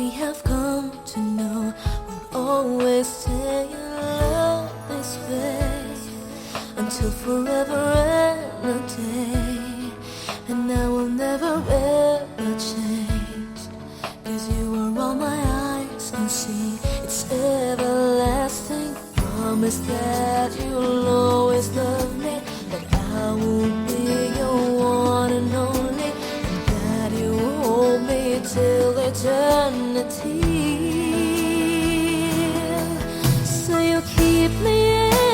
we have come to know will always stay in love this way until forever and a day. And I will never ever change, 'cause you are all my eyes can see. It's everlasting. Promise that you'll always love me, that I will be your one and only, and that you will hold me till eternity. So you keep me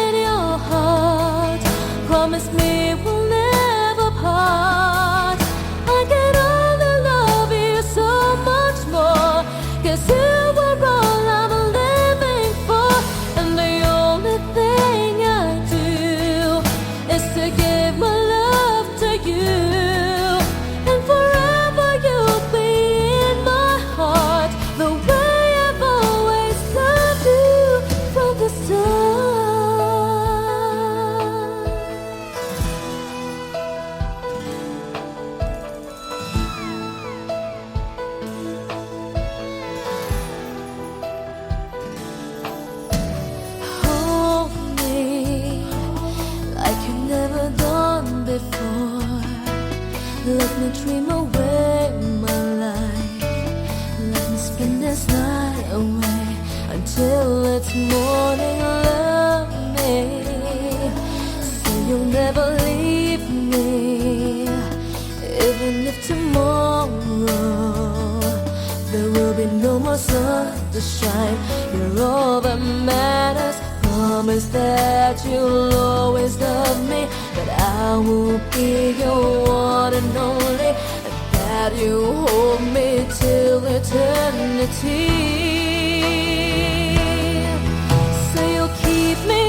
in your heart. Promise me we'll never part. I can only love you so much more, 'cause you are all I'm living for. And the only thing I do is to give my love to you. And forever you'll be in my heart, the way I've always loved you from the start. Hold me like you've never done before. Let me dream away my life. Let me spend this night away until it's morning. Love me, say you'll never leave me, even if tomorrow there will be no more sun to shine. You're all that matters. Promise that you'll always love me, that I will be your one and only, and that you hold me till eternity. So you'll keep me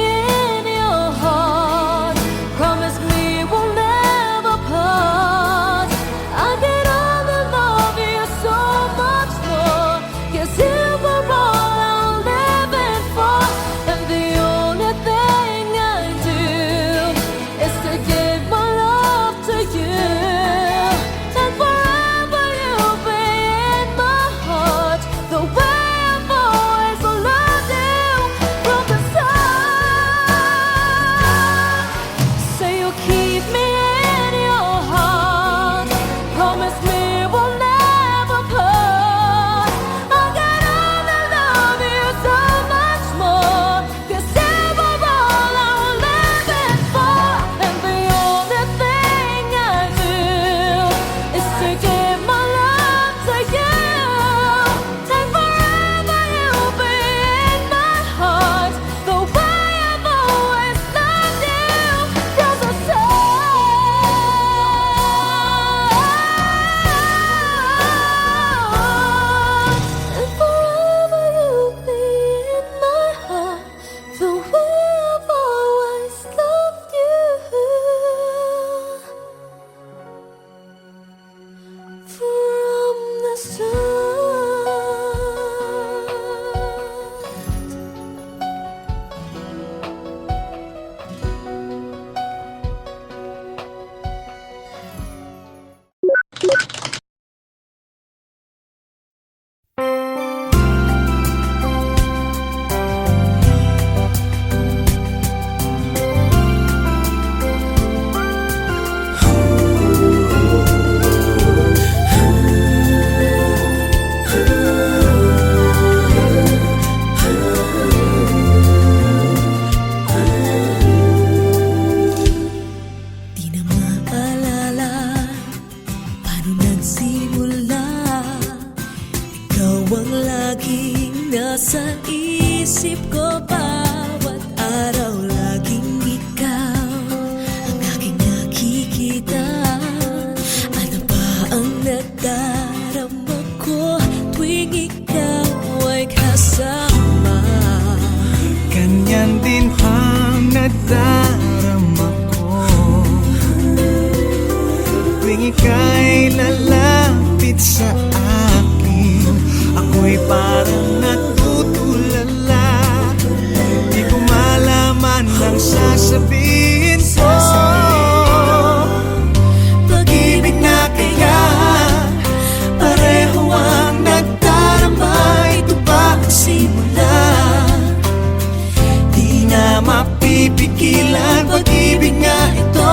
in your heart. Promise me we'll never part. I can only love you so much more, 'cause you are all I'm living for. And the only thing I do is to give my love to you. And forever you'll be in my heart, the way I've always loved you from the start. So you'll keep me in your heart. Promise me we'll never part. I can only love you so much more, 'cause you are all I'm living for. And the only thing I do is to give my love to you. And forever you'll be in my heart, the way I've always loved you from the start. And forever you'll be in my heart, the way I've always loved you from the start. Di na maalala paano nagsimula. Ikaw ang laging nasa isip ko bawat araw. Laging ikaw ang aking nakikita. Ano ba ang nadarama ko tuwing ikaw ay kasama? Ganyan din ang nadarama ko tuwing ika'y lalapit sa akin. Ako'y parang natutulala, di ko malaman ang sasabihin ko. Pag-ibig na kaya pareho ang nagdarama. mapipigilan. Pag-ibig nga ito,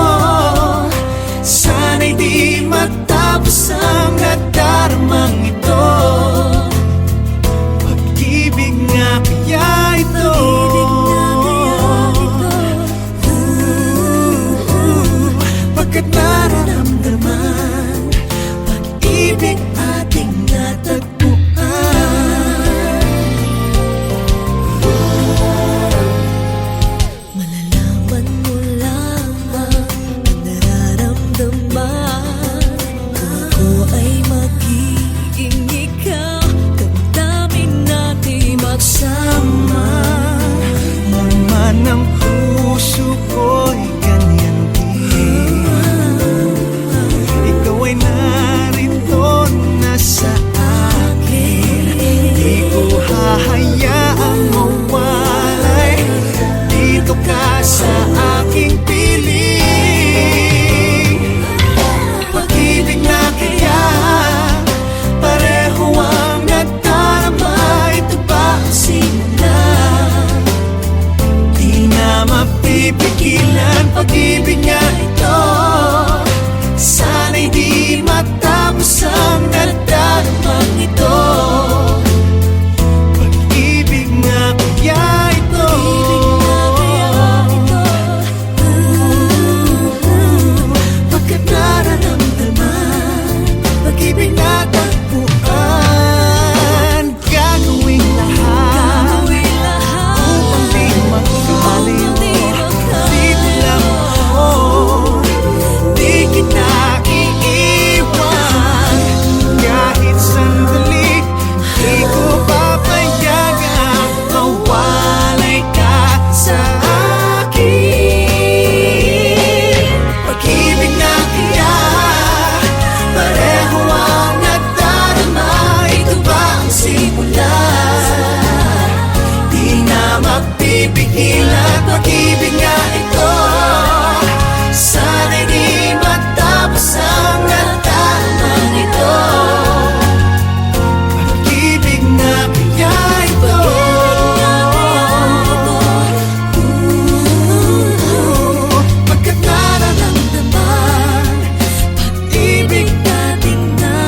sana'y di matapos ang nadaramang ito. Pag-ibig nga kaya ito, pagkat nararamdaman, pag-ibig ating natagpuan. Malalaman mo lamang ang nararamdaman. Kung ako ay magiging ikaw, damdamin natin magsama. Laman ng puso ko'y ganyan din. Ikaw ay narito na sa akin. Di ko hahayaang mawalay. Dito ka sa aking piling. Pag-ibig na kaya pareho ang nadarama. Ito ba ang simula? Di na mapipigilan. Pag-ibig nga ito, sana'y di matapos ang nadaramang ito. Pag-ibig nga kaya ito, pagkat nararamdaman, pag-ibig na tagpuan. Gagawin lahat upang di magkaliw. Dito lang ako, di kita iiwan. Kahit sandali, di ko papayagang mawalay ka sa akin. Pag-ibig na kaya pareho ang nadarama. Ito ba ang simula? Di na mapipigilan. Pag-ibig nga ito, sana'y di matapos ang nadaramang ito. Pag-ibig na kaya ito, pagkat nararamdaman, pag-ibig natin na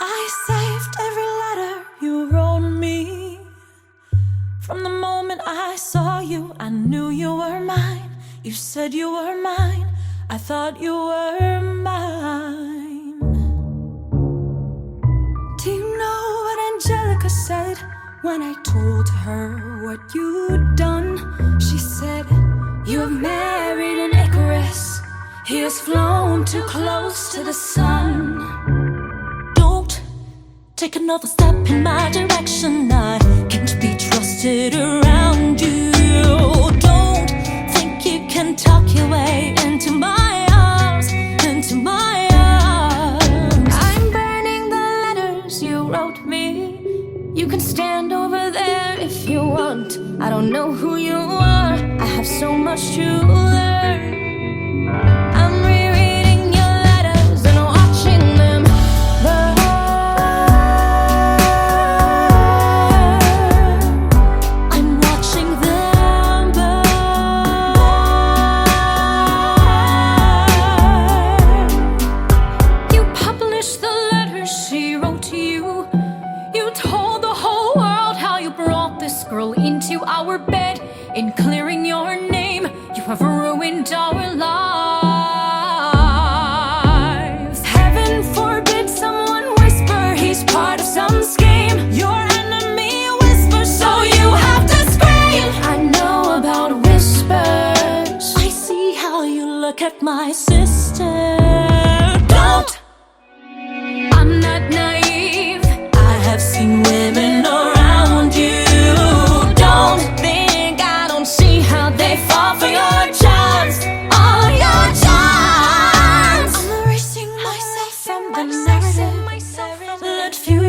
I saved every letter you wrote me. From the moment I saw you, I knew you were mine. You said you were mine, I thought you were mine. Do you know what Angelica said when I told her what you'd done? She said, you have married an Icarus. He has flown too close to the sun. Don't take another step in my direction. I can't be trusted around you. Don't think you can talk your way into my arms, into my arms. I'm burning the letters you wrote me. You can stand over there if you want. I don't know who you are, I have so much to learn. I'm rereading your letters and watching them burn. I'm watching them burn. You published the letters she wrote to you. You told the whole world how you brought this girl into our bed. In clearing your name, you have ruined our lives. Heaven forbid someone whisper he's part of some scheme. Your enemy whispers, so you have to scream. I know about whispers. I see how you look at my sister. Don't! I'm not naive.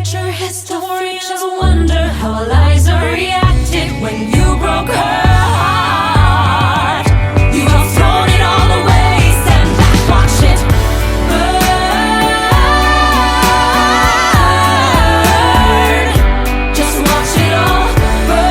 future historians wonder how Eliza reacted when you broke her heart. You have thrown it all away, stand back, watch it burn. Just watch it all burn.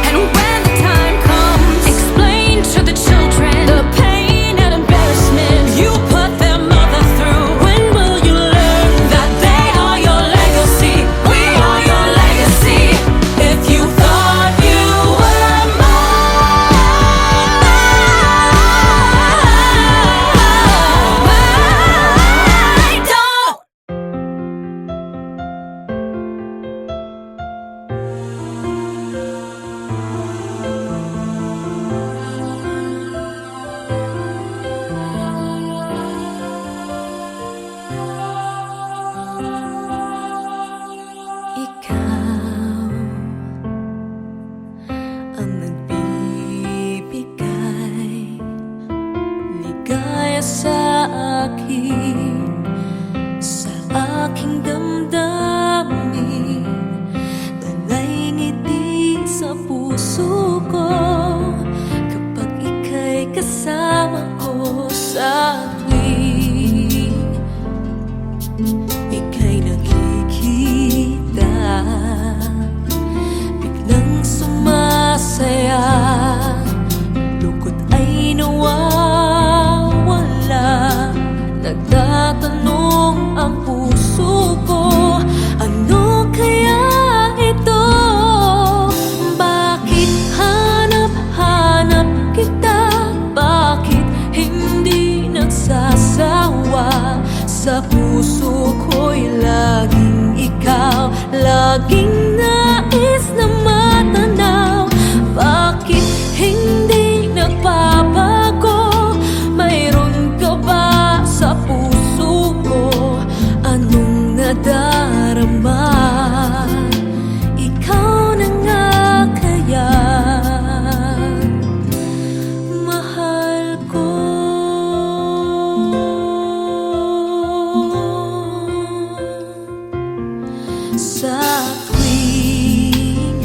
And when the time comes, explain to the children the pain and embarrassment you put their mother through. When will you learn that they are your legacy? We are your legacy. If you thought you were mine, don't. Ikaw ang nagbibigay ligaya sa akin, sa aking damdamin, dalay ngiti sa puso ko kapag ika'y kasama ko sa tuwing ika'y nakikita, biglang sumasaya, lungkot ay nawawala. Nagtatanong ang puso ko, ano kaya ito? Bakit hanap-hanap kita? Bakit hindi nagsasawa? Sa puso ko'y laging ikaw, laging nais na matanaw. Bakit hindi nagbabago? Mayroon ka ba sa puso ko? Anong nadarama? Ikaw na nga kaya mahal ko. Sa tuwing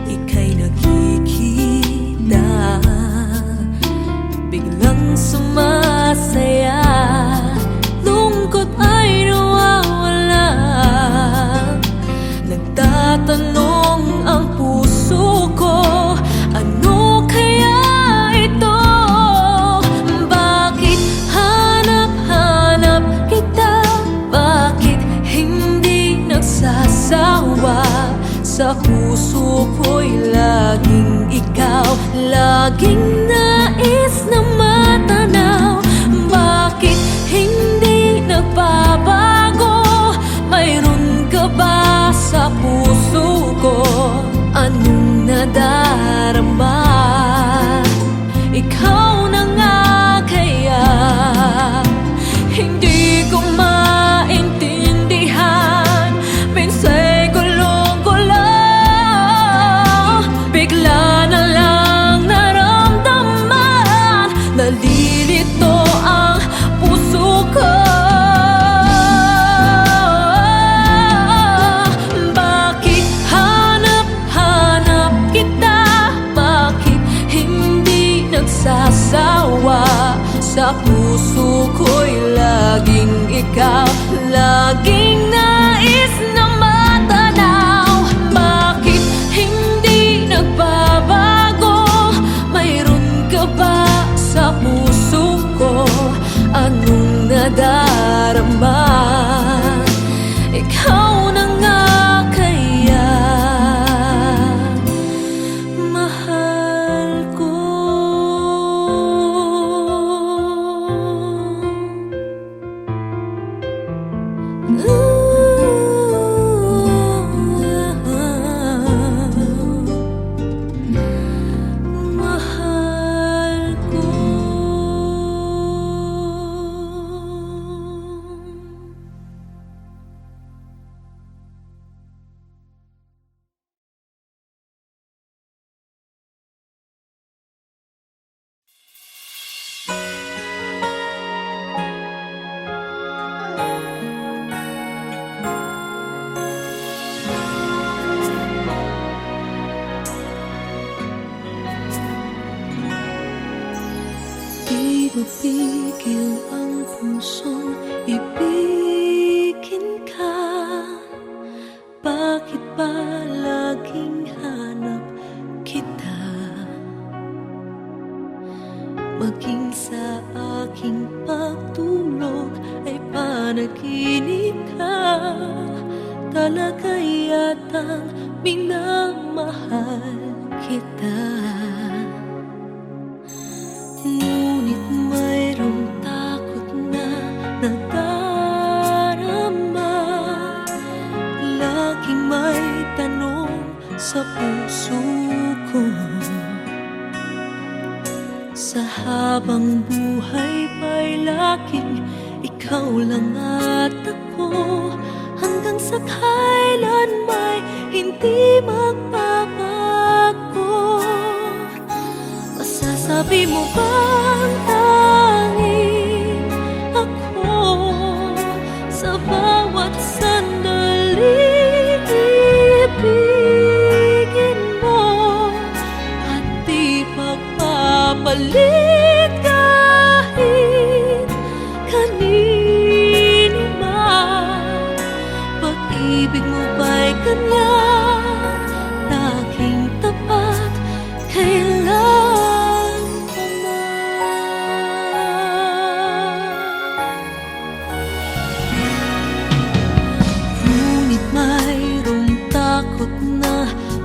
ika'y nakikita, biglang sumasaya, lungkot ay nawawala. Nagtatanong ang puso ko, ano kaya ito? Bakit hanap-hanap kita? Bakit hindi nagsasawa? Sa puso ko'y laging ikaw, laging nais na matanaw. Bakit hindi nagbabago? Mayroon ka ba sa puso ko? Anong nadarama? Ikaw na nga kaya hindi ko maintindihan. Minsa'y gulong-gulo, bigla na lang naramdaman, nalilito ang puso ko. Bakit hanap-hanap kita? Bakit hindi nagsasawa? Sa puso ko'y laging ikaw, laging nais na matanaw. Bakit hindi nagbabago? Mayroon ka ba sa puso ko? Anong nadarama? Ikaw na nga kaya mahal ko. Ooh. mapigil ang pusong ibigin ka. Bakit ba laging hanap kita? Maging sa aking pagtulog ay panaginip ka. Talaga yatang minamahal kita. Ngunit mayroong takot na nadarama. Laging may tanong sa puso ko. Sa habang buhay pa'y laging ikaw lang at ako. Hanggang sa kailan may hindi magbabago. Masasabi mo bang tanging ako sa bawat sandali ibigin mo at di pagpapalit kahit kanino man? Pag-ibig mo ba'y ganyan, laging tapat, kailan pa man? Ngunit mayroong takot na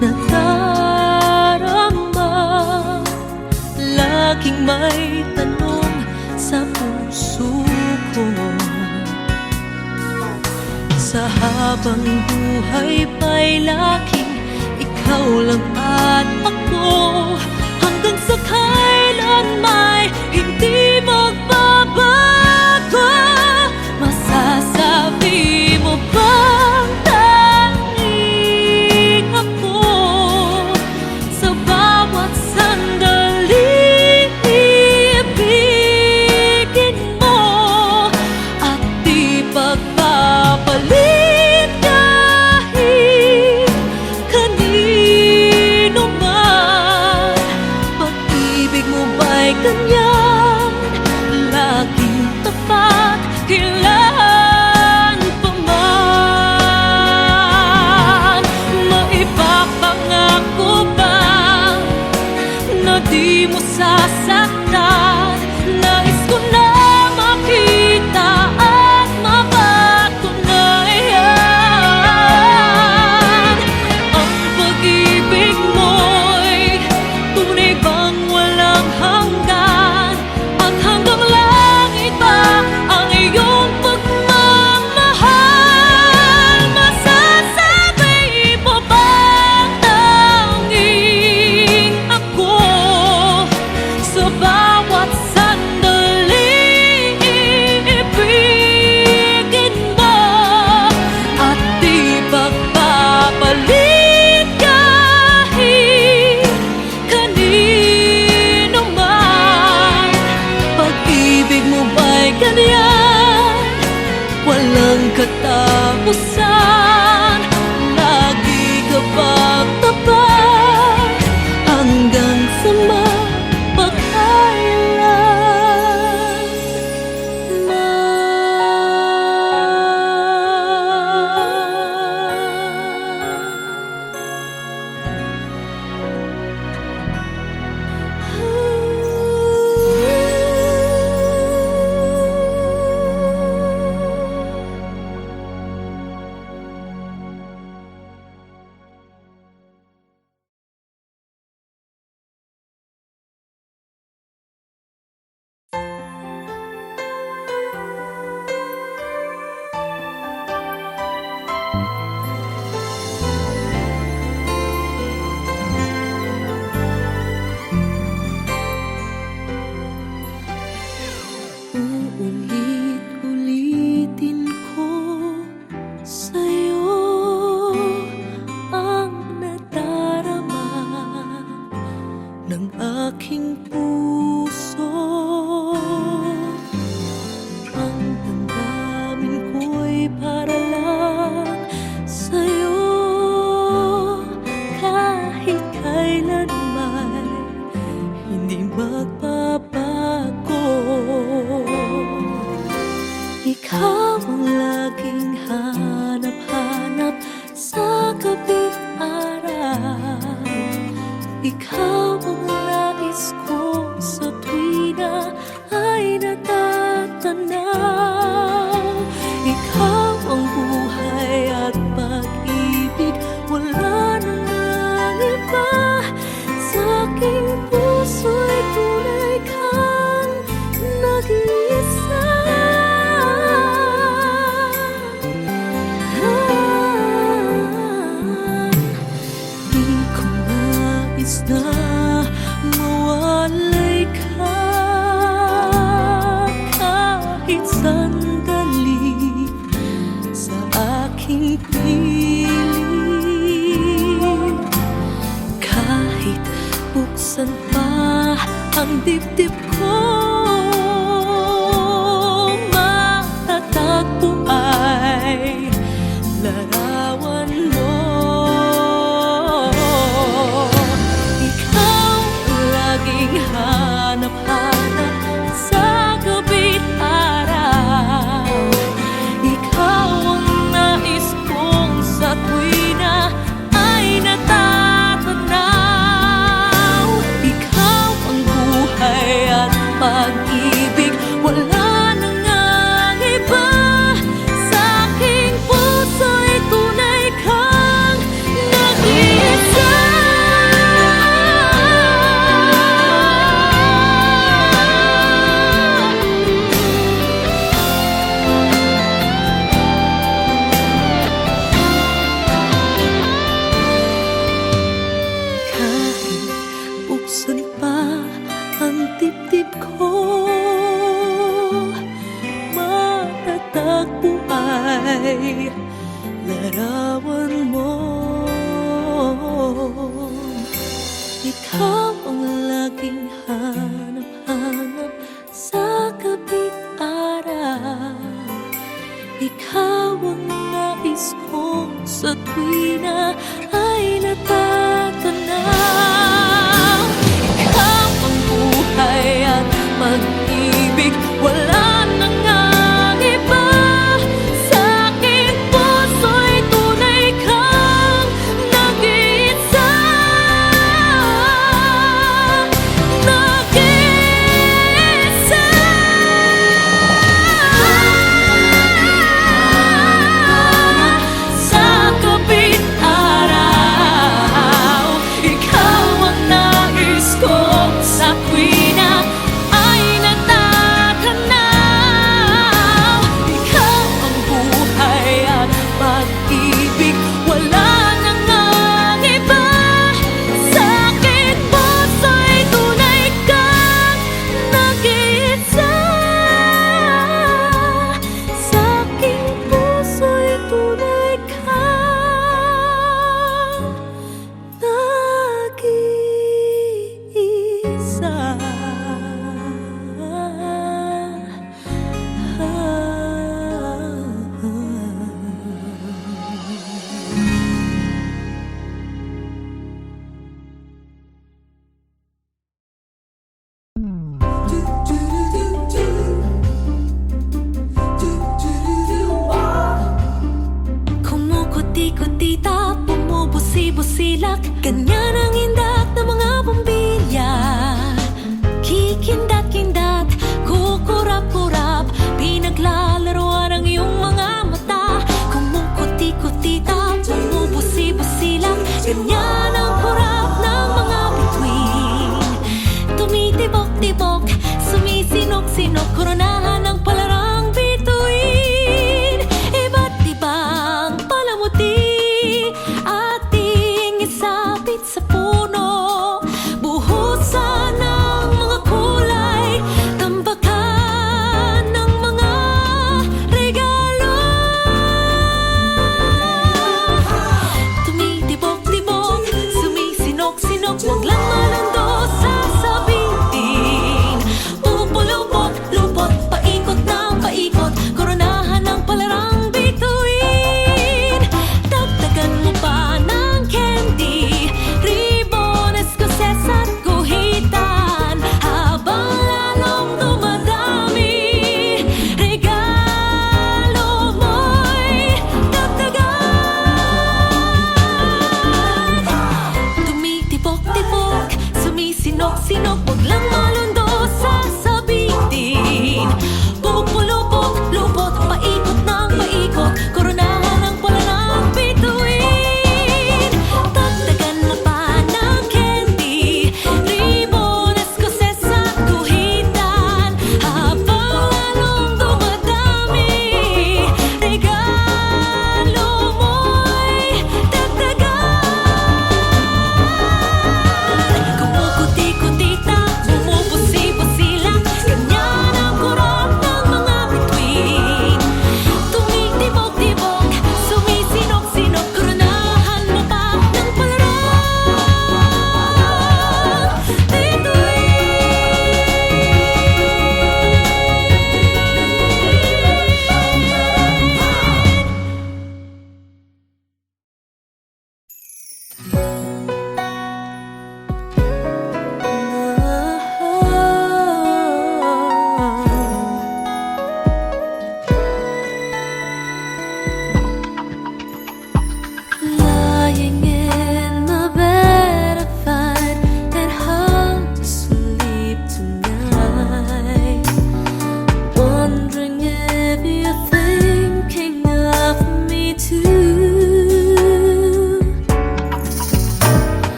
nadarama. Laging may tanong sa puso ko. Sa habang buhay pa'y laging ikaw lang at ako. Hanggang sa kailan may hindi magbabago. Masasabi mo bang tanging ako sa bawat sandali ibigin mo at di pagpapalit kahit kanino man? Pag-ibig mo ba'y ganyan, laging tapat, kailan pa man? Maipapangako ba na di mo sasaktan? Nais ko na makita at mapatunayan. Ang pag-ibig mo'y tunay bang walang hanggan? At hanggang langit ba ang iyong pagmamahal? Masasabi mo bang tanging ako sa bawat sandali ibigin mo at di pagpapalit kahit kanino man? Pag-ibig mo ba'y ganyan, walang katapusan? Lagi ka bang tapat hanggang sa mapagkailan? natatanaw. Ikaw ang buhay at pag-ibig, wala nang iba. Sa aking puso'y tunay kang nag-iisa. Di ko nais na mawalay ka kahit sandali sa aking piling. Kahit buksan pa ang dibdib ko, matatagpo ay larawan mo. Ikaw ang laging hanap-hanap sa gabi't araw. Ikaw ang nais kong sa tuwina ay natatanaw. Ikaw ang buhay at pag-ibig, wala nang ang iba. Sa aking puso'y tunay kang nag-iisa. Kahit buksan pa ang dibdib ko, matatagpo ay larawan mo. Ikaw ang laging hanap-hanap sa gabi't araw. Ikaw ang nais kong sa tuwina ay natatanaw. Ikaw ang buhay at pag-ibig, wala nang ang iba. Sa aking puso'y tunay kang nag-iisa. Nag-iisa. Sa gabi't araw, ikaw ang nais kong sa tuwina ay natatanaw. Ikaw ang buhay at pag-ibig, wala nang ang iba. Sa aking puso'y tunay kang nag-iisa. Sa aking puso'y tunay kang nag-iisa. Kumukuti-kutita, bumubusi-busilak, ganyan ang indak ng mga bombilya. Kikindat-kindat, kukurap-kurap, pinaglalaroan ang iyong mga mata. Kumukuti-kutita, bumubusi-busilak, ganyan ang kurap ng mga bituin. Tumitibok-tibok, sumisinok-sinok, koronahan ng palarang bituin. Iba't ibang palamuti ating isapit sa puno.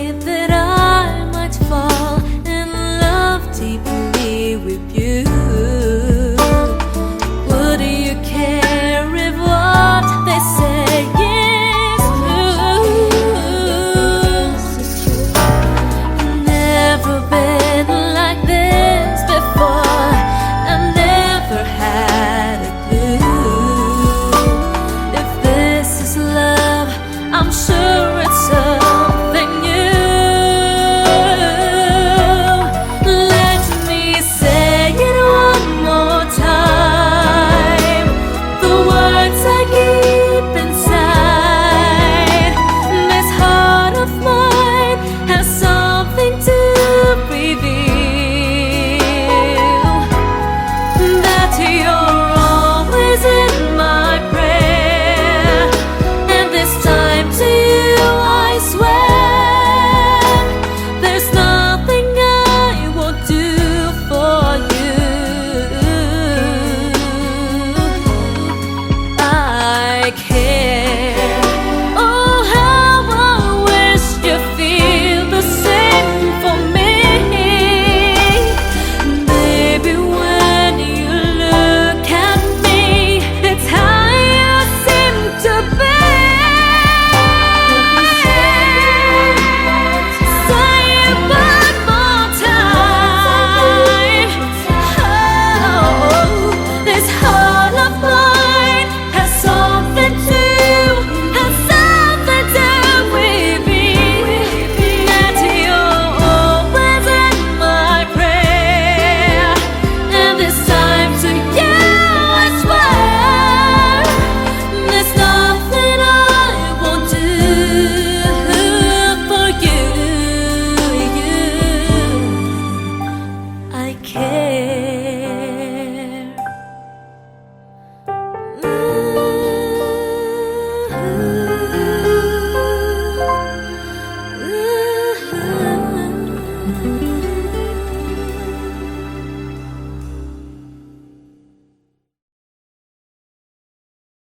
that I might fall in love deeply with you. Would you care if what they say is true? Never been like this before. I never had a clue. If this is love, I'm sure it's something new. Let me say it one more time. The words I keep inside. This heart of mine has something to reveal. That you're always in my prayer, and this time to you I swear, there's nothing I won't do for you. I care. Oh, how I wish you feel the same for me. Baby, when you look at me, it's how you seem to be. Say it one more time. Oh, this heart of mine has something to with me. That you're always in my prayer, and this time to you I swear, there's nothing I won't do for you. I care.